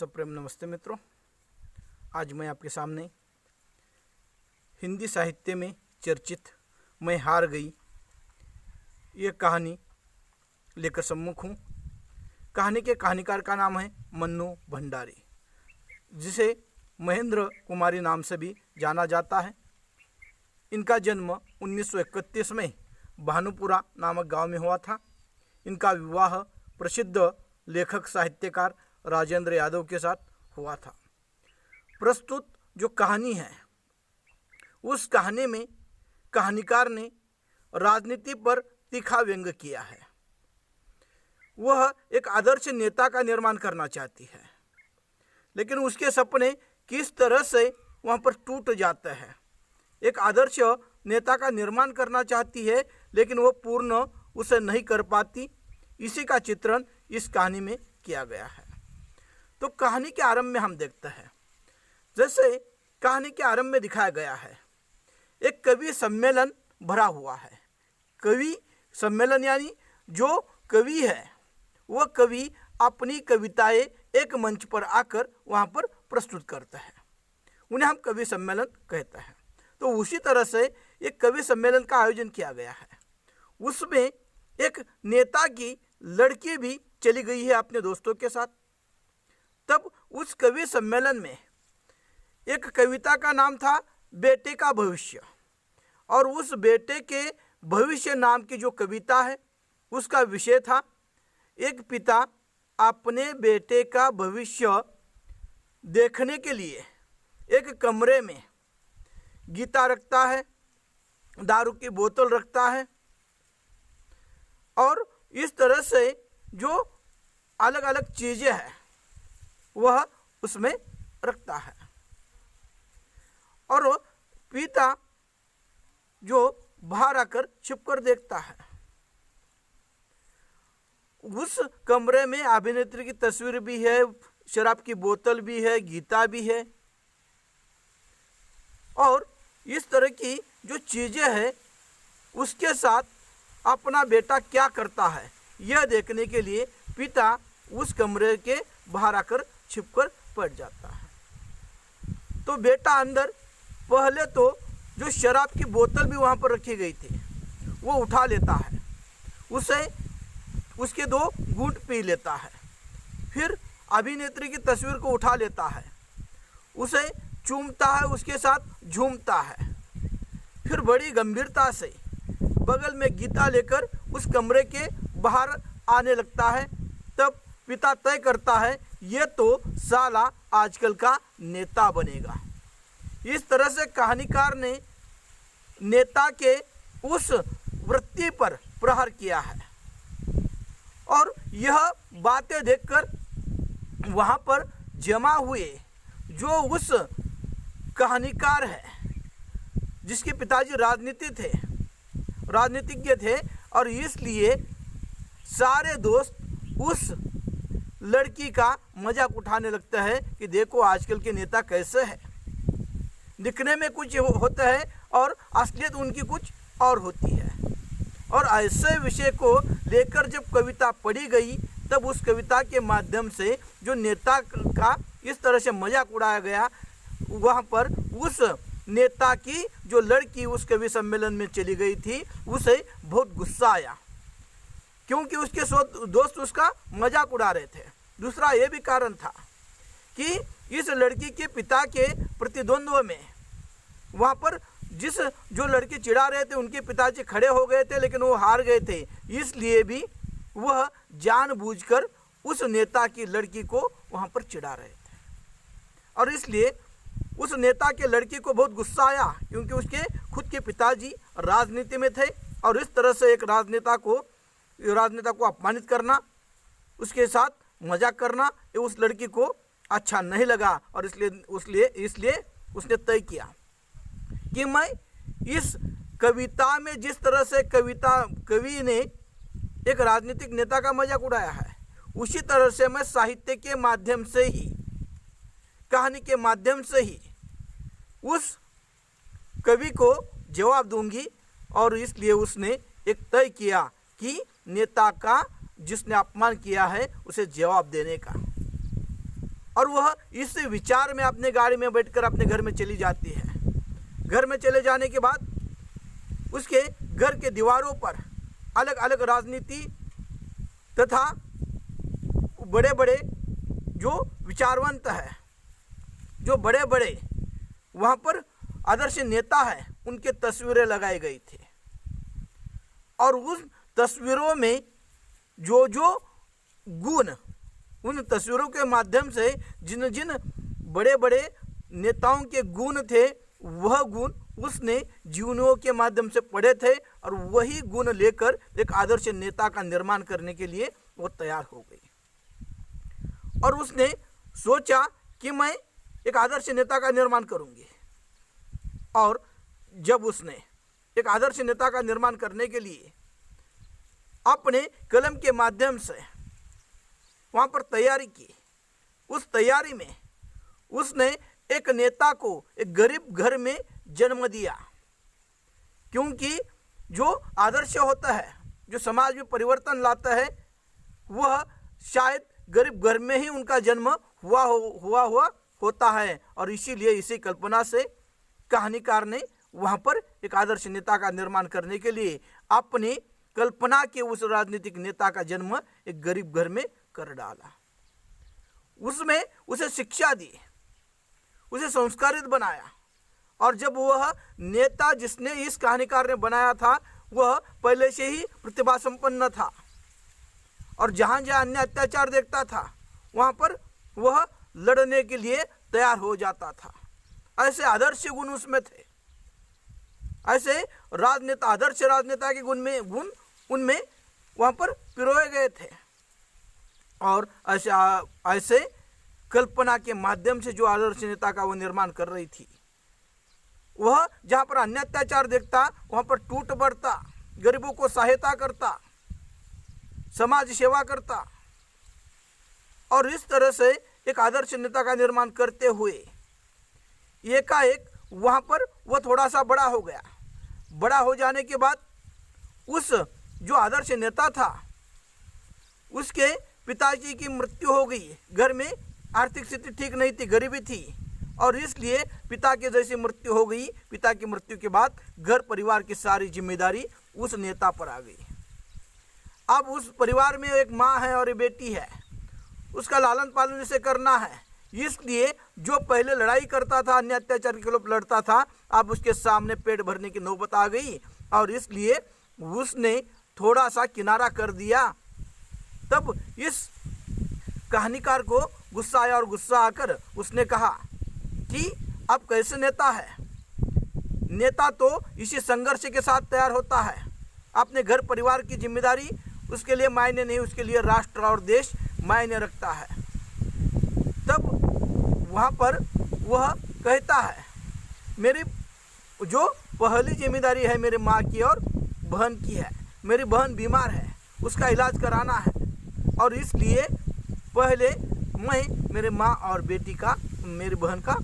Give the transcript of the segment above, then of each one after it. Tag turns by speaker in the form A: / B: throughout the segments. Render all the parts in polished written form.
A: सप्रेम नमस्ते मित्रों। आज मैं आपके सामने हिंदी साहित्य में चर्चित मैं हार गई ये कहानी लेकर सम्मुख हूँ। कहानी के कहानीकार का नाम है मन्नू भंडारी, जिसे महेंद्र कुमारी नाम से भी जाना जाता है। इनका जन्म 1931 में भानुपुरा नामक गांव में हुआ था। इनका विवाह प्रसिद्ध लेखक साहित्यकार राजेंद्र यादव के साथ हुआ था। प्रस्तुत जो कहानी है उस कहानी में कहानीकार ने राजनीति पर तीखा व्यंग्य किया है। वह एक आदर्श नेता का निर्माण करना चाहती है, लेकिन उसके सपने किस तरह से वहाँ पर टूट जाते हैं। एक आदर्श नेता का निर्माण करना चाहती है, लेकिन वह पूर्ण उसे नहीं कर पाती। इसी का चित्रण इस कहानी में किया गया है। तो कहानी के आरंभ में हम देखते हैं, जैसे कहानी के आरंभ में दिखाया गया है, एक कवि सम्मेलन भरा हुआ है। कवि सम्मेलन यानी जो कवि है वह कवि अपनी कविताएं एक मंच पर आकर वहाँ पर प्रस्तुत करते हैं, उन्हें हम कवि सम्मेलन कहते हैं। तो उसी तरह से एक कवि सम्मेलन का आयोजन किया गया है। उसमें एक नेता की लड़की भी चली गई है अपने दोस्तों के साथ। तब उस कवि सम्मेलन में एक कविता का नाम था बेटे का भविष्य, और उस बेटे के भविष्य नाम की जो कविता है उसका विषय था एक पिता अपने बेटे का भविष्य देखने के लिए एक कमरे में गीता रखता है, दारू की बोतल रखता है, और इस तरह से जो अलग अलग चीज़ें हैं वह उसमें रखता है। और पिता जो बाहर आकर छिपकर देखता है। उस कमरे में अभिनेत्री की तस्वीर भी है, शराब की बोतल भी है, गीता भी है, और इस तरह की जो चीज़ें हैं उसके साथ अपना बेटा क्या करता है यह देखने के लिए पिता उस कमरे के बाहर आकर छिपकर पड़ जाता है। तो बेटा अंदर पहले तो जो शराब की बोतल भी वहाँ पर रखी गई थी वो उठा लेता है, उसे उसके 2 घूंट पी लेता है। फिर अभिनेत्री की तस्वीर को उठा लेता है, उसे चूमता है, उसके साथ झूमता है। फिर बड़ी गंभीरता से बगल में गीता लेकर उस कमरे के बाहर आने लगता है। तब पिता तय करता है ये तो साला आजकल का नेता बनेगा। इस तरह से कहानीकार ने नेता के उस वृत्ति पर प्रहार किया है, और यह बातें देखकर वहाँ पर जमा हुए जो उस कहानीकार है जिसके पिताजी राजनीतिज्ञ थे, और इसलिए सारे दोस्त उस लड़की का मजाक उठाने लगता है कि देखो आजकल के नेता कैसे हैं, दिखने में कुछ होता है और असलियत उनकी कुछ और होती है। और ऐसे विषय को लेकर जब कविता पढ़ी गई तब उस कविता के माध्यम से जो नेता का इस तरह से मजाक उड़ाया गया, वहाँ पर उस नेता की जो लड़की उस कवि सम्मेलन में चली गई थी उसे बहुत गुस्सा आया, क्योंकि उसके दोस्त उसका मजाक उड़ा रहे थे। दूसरा ये भी कारण था कि इस लड़की के पिता के प्रतिद्वंद्व में वहाँ पर जो लड़की चिढ़ा रहे थे उनके पिताजी खड़े हो गए थे, लेकिन वो हार गए थे। इसलिए भी वह जानबूझकर उस नेता की लड़की को वहाँ पर चिढ़ा रहे थे, और इसलिए उस नेता के लड़की को बहुत गुस्सा आया, क्योंकि उसके खुद के पिताजी राजनीति में थे, और इस तरह से एक राजनेता को अपमानित करना, उसके साथ मजाक करना, ये उस लड़की को अच्छा नहीं लगा। और इसलिए उसने तय किया कि मैं इस कविता में जिस तरह से कवि ने एक राजनीतिक नेता का मजाक उड़ाया है, उसी तरह से मैं साहित्य के माध्यम से ही, कहानी के माध्यम से ही उस कवि को जवाब दूंगी। और इसलिए उसने एक तय किया कि नेता का जिसने अपमान किया है उसे जवाब देने का। और वह इस विचार में अपने गाड़ी में बैठकर अपने घर में चली जाती है। घर में चले जाने के बाद उसके घर के दीवारों पर अलग अलग राजनीति तथा बड़े बड़े जो विचारवंत है, जो बड़े बड़े वहाँ पर आदर्श नेता है, उनके तस्वीरें लगाई गई थी। और उस तस्वीरों में जो जो गुण, उन तस्वीरों के माध्यम से जिन जिन बड़े बड़े नेताओं के गुण थे, वह गुण उसने जीवनियों के माध्यम से पढ़े थे और वही गुण लेकर एक आदर्श नेता का निर्माण करने के लिए वो तैयार हो गई। और उसने सोचा कि मैं एक आदर्श नेता का निर्माण करूंगी। और जब उसने एक आदर्श नेता का निर्माण करने के लिए अपने कलम के माध्यम से वहाँ पर तैयारी की, उस तैयारी में उसने एक नेता को एक गरीब घर में जन्म दिया। क्योंकि जो आदर्श होता है, जो समाज में परिवर्तन लाता है, वह शायद गरीब घर में ही उनका जन्म हुआ होता है। और इसीलिए इसी कल्पना से कहानीकार ने वहाँ पर एक आदर्श नेता का निर्माण करने के लिए अपनी कल्पना के उस राजनीतिक नेता का जन्म एक गरीब घर में कर डाला। उसमें उसे शिक्षा दी, उसे संस्कारित बनाया। और जब वह नेता जिसने इस कहानीकार ने बनाया था, वह पहले से ही प्रतिभा संपन्न था और जहाँ जहाँ अन्य अत्याचार देखता था, वहाँ पर वह लड़ने के लिए तैयार हो जाता था। ऐसे आदर्श गुण उसमें थे, ऐसे राजनेता, आदर्श राजनेता के गुण उनमें वहाँ पर पिरोए गए थे। और ऐसे कल्पना के माध्यम से जो आदर्श नेता का वो निर्माण कर रही थी, वह जहाँ पर अन्य अत्याचार देखता, वहाँ पर टूट पड़ता, गरीबों को सहायता करता, समाज सेवा करता। और इस तरह से एक आदर्श नेता का निर्माण करते हुए एकाएक वहाँ पर वह थोड़ा सा बड़ा हो गया। बड़ा हो जाने के बाद उस जो आदर्श नेता था, उसके पिताजी की मृत्यु हो गई। घर में आर्थिक स्थिति ठीक नहीं थी, गरीबी थी, और इसलिए पिता के जैसी मृत्यु हो गई। पिता की मृत्यु के बाद घर परिवार की सारी जिम्मेदारी उस नेता पर आ गई। अब उस परिवार में एक माँ है और एक बेटी है, उसका लालन पालन इसे करना है। इसलिए जो पहले लड़ाई करता था, अन्य अत्याचार के खिलाफ लड़ता था, अब उसके सामने पेट भरने की नौबत आ गई और इसलिए उसने थोड़ा सा किनारा कर दिया। तब इस कहानीकार को गुस्सा आया और गुस्सा आकर उसने कहा कि अब कैसे नेता है? नेता तो इसी संघर्ष के साथ तैयार होता है। अपने घर परिवार की जिम्मेदारी उसके लिए मायने नहीं, उसके लिए राष्ट्र और देश मायने रखता है। तब वहाँ पर वह कहता है, मेरी जो पहली जिम्मेदारी है मेरी माँ की और बहन की है। मेरी बहन बीमार है, उसका इलाज कराना है और इसलिए पहले मैं मेरे माँ और बेटी का, मेरी बहन का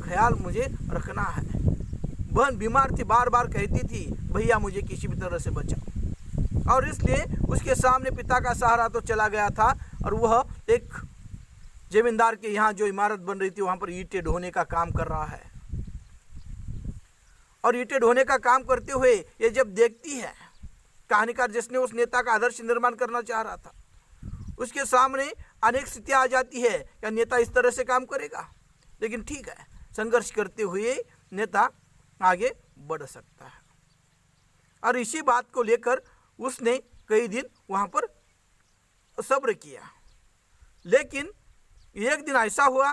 A: ख्याल मुझे रखना है। बहन बीमार थी, बार बार कहती थी भैया मुझे किसी भी तरह से बचाओ, और इसलिए उसके सामने पिता का सहारा तो चला गया था और वह एक जमींदार के यहाँ जो इमारत बन रही थी वहाँ पर ईंटें ढोने का काम कर रहा है। और ईंटें ढोने का काम करते हुए ये जब देखती है कहानीकार, जिसने उस नेता का आदर्श निर्माण करना चाह रहा था, उसके सामने अनेक स्थितियाँ आ जाती है, क्या नेता इस तरह से काम करेगा? लेकिन ठीक है, संघर्ष करते हुए नेता आगे बढ़ सकता है। और इसी बात को लेकर उसने कई दिन वहाँ पर सब्र किया। लेकिन एक दिन ऐसा हुआ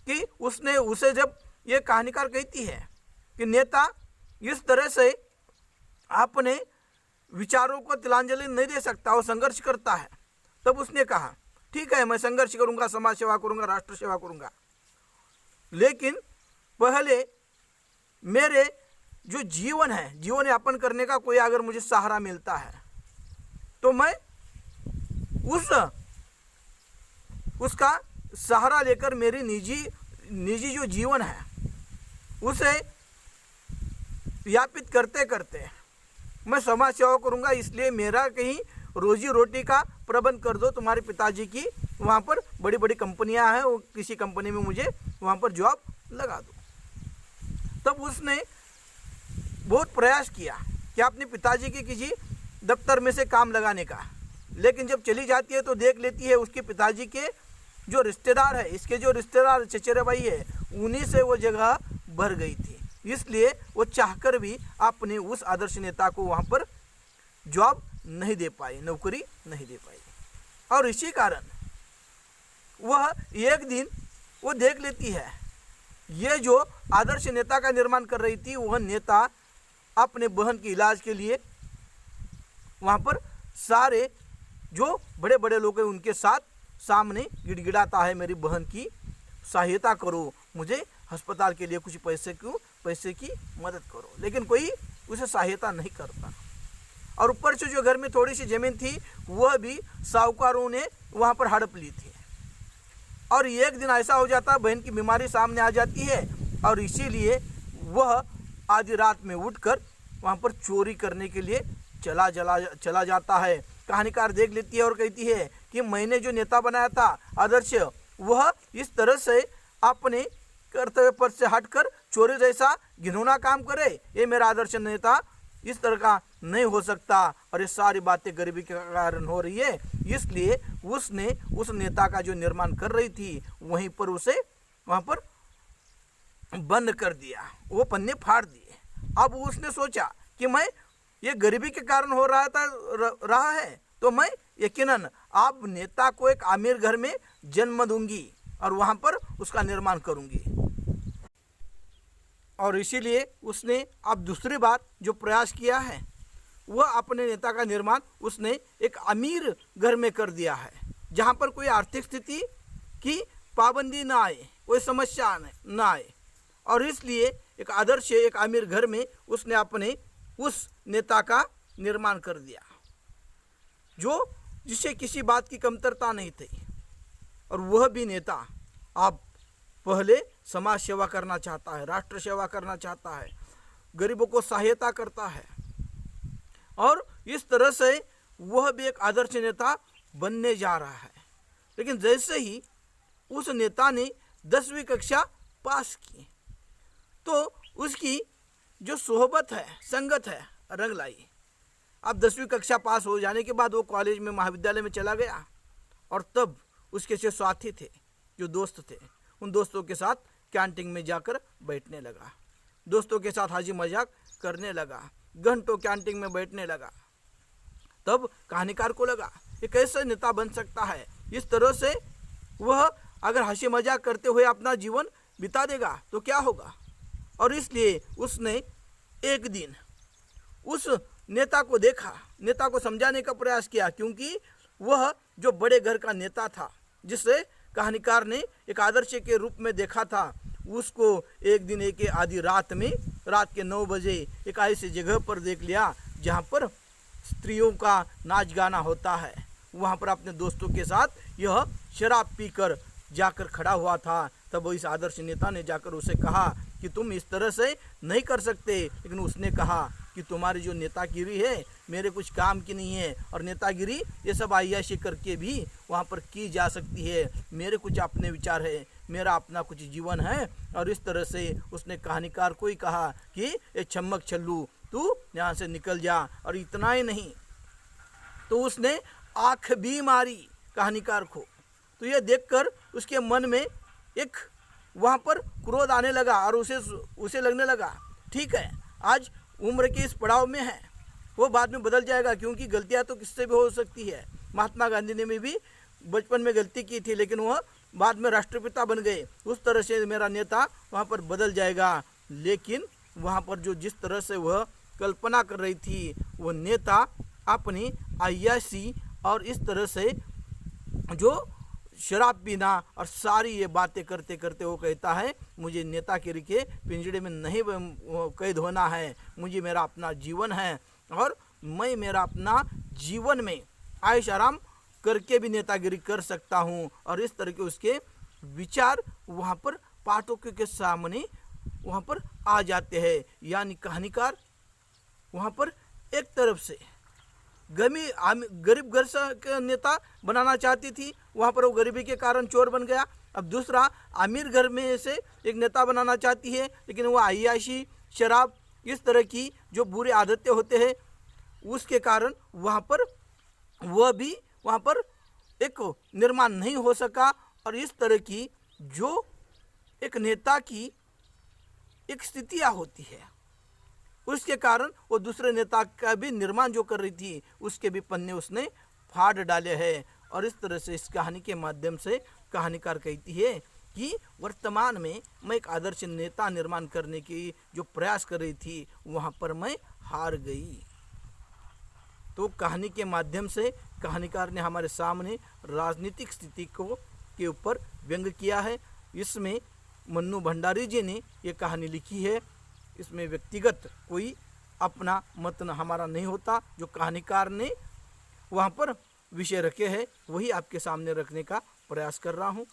A: कि उसे जब ये कहानीकार कहती है कि नेता इस तरह से अपने विचारों को तिलांजलि नहीं दे सकता, वो संघर्ष करता है, तब उसने कहा ठीक है मैं संघर्ष करूंगा, समाज सेवा करूंगा, राष्ट्र सेवा करूंगा, लेकिन पहले मेरे जो जीवन है, जीवन यापन करने का कोई अगर मुझे सहारा मिलता है तो मैं उसका सहारा लेकर मेरी निजी जो जीवन है उसे यापित करते करते मैं समाज सेवा करूंगा। इसलिए मेरा कहीं रोजी रोटी का प्रबंध कर दो, तुम्हारे पिताजी की वहाँ पर बड़ी बड़ी कंपनियां हैं, वो किसी कंपनी में मुझे वहाँ पर जॉब लगा दो। तब उसने बहुत प्रयास किया कि अपने पिताजी के किसी दफ्तर में से काम लगाने का, लेकिन जब चली जाती है तो देख लेती है उसके पिताजी के जो रिश्तेदार है, इसके जो रिश्तेदार चचेरे भाई है, उन्हीं से वो जगह भर गई थी। इसलिए वो चाहकर भी अपने उस आदर्श नेता को वहाँ पर जॉब नहीं दे पाई, नौकरी नहीं दे पाई। और इसी कारण वह एक दिन वो देख लेती है, ये जो आदर्श नेता का निर्माण कर रही थी, वह नेता अपने बहन के इलाज के लिए वहाँ पर सारे जो बड़े बड़े लोग हैं उनके साथ सामने गिड़गिड़ाता है, मेरी बहन की सहायता करो, मुझे अस्पताल के लिए कुछ पैसे की मदद करो, लेकिन कोई उसे सहायता नहीं करता। और ऊपर से जो घर में थोड़ी सी ज़मीन थी वह भी साहूकारों ने वहाँ पर हड़प ली थी। और एक दिन ऐसा हो जाता है, बहन की बीमारी सामने आ जाती है और इसीलिए वह आधी रात में उठकर वहाँ पर चोरी करने के लिए चला जाता है। कहानीकार देख लेती है और कहती है कि मैंने जो नेता बनाया था आदर्श, वह इस तरह से अपने कर्तव्य पथ से हटकर चोरी जैसा घिनौना काम करे, ये मेरा आदर्श नेता इस तरह का नहीं हो सकता। और ये सारी बातें गरीबी के कारण हो रही है, इसलिए उसने उस नेता का जो निर्माण कर रही थी वहीं पर उसे वहाँ पर बंद कर दिया, वो पन्ने फाड़ दिए। अब उसने सोचा कि मैं ये गरीबी के कारण हो रहा है तो मैं यकीनन अब नेता को एक अमीर घर में जन्म दूंगी और वहाँ पर उसका निर्माण करूंगी। और इसीलिए उसने अब दूसरी बार जो प्रयास किया है वह अपने नेता का निर्माण उसने एक अमीर घर में कर दिया है, जहाँ पर कोई आर्थिक स्थिति की पाबंदी ना आए, कोई समस्या ना आए। और इसलिए एक आदर्श एक अमीर घर में उसने अपने उस नेता का निर्माण कर दिया, जो जिसे किसी बात की कमतरता नहीं थी। और वह भी नेता अब पहले समाज सेवा करना चाहता है, राष्ट्र सेवा करना चाहता है, गरीबों को सहायता करता है, और इस तरह से वह भी एक आदर्श नेता बनने जा रहा है। लेकिन जैसे ही उस नेता ने 10वीं कक्षा पास की तो उसकी जो सोहबत है, संगत है, रंग लाई। अब 10वीं कक्षा पास हो जाने के बाद वो कॉलेज में, महाविद्यालय में चला गया और तब उसके जो साथी थे, जो दोस्त थे, उन दोस्तों के साथ कैंटीन में जाकर बैठने लगा, दोस्तों के साथ हंसी मजाक करने लगा, घंटों कैंटीन में बैठने लगा। तब कहानीकार को लगा ये कैसे नेता बन सकता है, इस तरह से वह अगर हंसी मजाक करते हुए अपना जीवन बिता देगा तो क्या होगा। और इसलिए उसने एक दिन उस नेता को देखा, नेता को समझाने का प्रयास किया, क्योंकि वह जो बड़े घर का नेता था जिसे कहानीकार ने एक आदर्श के रूप में देखा था, उसको एक दिन एक आधी रात में, रात के 9 बजे एक ऐसी जगह पर देख लिया जहाँ पर स्त्रियों का नाच गाना होता है। वहाँ पर अपने दोस्तों के साथ यह शराब पीकर जाकर खड़ा हुआ था। तब इस आदर्श नेता ने जाकर उसे कहा कि तुम इस तरह से नहीं कर सकते, लेकिन उसने कहा कि तुम्हारी जो नेतागिरी है मेरे कुछ काम की नहीं है, और नेतागिरी ये सब आयाशी करके भी वहाँ पर की जा सकती है, मेरे कुछ अपने विचार है, मेरा अपना कुछ जीवन है। और इस तरह से उसने कहानीकार को ही कहा कि ये छम्मक छल्लू तू यहाँ से निकल जा। और इतना ही नहीं, तो उसने आँख भी मारी कहानीकार को। तो यह देखकर उसके मन में एक वहाँ पर क्रोध आने लगा और उसे लगने लगा ठीक है, आज उम्र के इस पड़ाव में है, वो बाद में बदल जाएगा, क्योंकि गलतियाँ तो किससे भी हो सकती है। महात्मा गांधी ने भी बचपन में गलती की थी, लेकिन वह बाद में राष्ट्रपिता बन गए। उस तरह से मेरा नेता वहाँ पर बदल जाएगा। लेकिन वहाँ पर जो जिस तरह से वह कल्पना कर रही थी, वो नेता अपनी अय्याशी और इस तरह से जो शराब पीना और सारी ये बातें करते करते वो कहता है मुझे नेतागिरी के पिंजड़े में नहीं कैद होना है, मुझे मेरा अपना जीवन है और मैं मेरा अपना जीवन में आयश आराम करके भी नेतागिरी कर सकता हूँ। और इस तरह के उसके विचार वहाँ पर पाठकों के सामने वहाँ पर आ जाते हैं। यानी कहानीकार वहाँ पर एक तरफ से गरीब घर से के नेता बनाना चाहती थी, वहाँ पर वो गरीबी के कारण चोर बन गया। अब दूसरा, अमीर घर में से एक नेता बनाना चाहती है, लेकिन वो अय्याशी, शराब, इस तरह की जो बुरी आदतें होते हैं उसके कारण वहाँ पर एक निर्माण नहीं हो सका। और इस तरह की जो एक नेता की एक स्थितियाँ होती है, उसके कारण वो दूसरे नेता का भी निर्माण जो कर रही थी उसके भी पन्ने उसने फाड़ डाले हैं। और इस तरह से इस कहानी के माध्यम से कहानीकार कहती है कि वर्तमान में मैं एक आदर्श नेता निर्माण करने की जो प्रयास कर रही थी वहाँ पर मैं हार गई। तो कहानी के माध्यम से कहानीकार ने हमारे सामने राजनीतिक स्थिति के ऊपर व्यंग किया है। इसमें मन्नू भंडारी जी ने ये कहानी लिखी है। इसमें व्यक्तिगत कोई अपना मत हमारा नहीं होता, जो कहानीकार ने वहाँ पर विषय रखे हैं वही आपके सामने रखने का प्रयास कर रहा हूँ।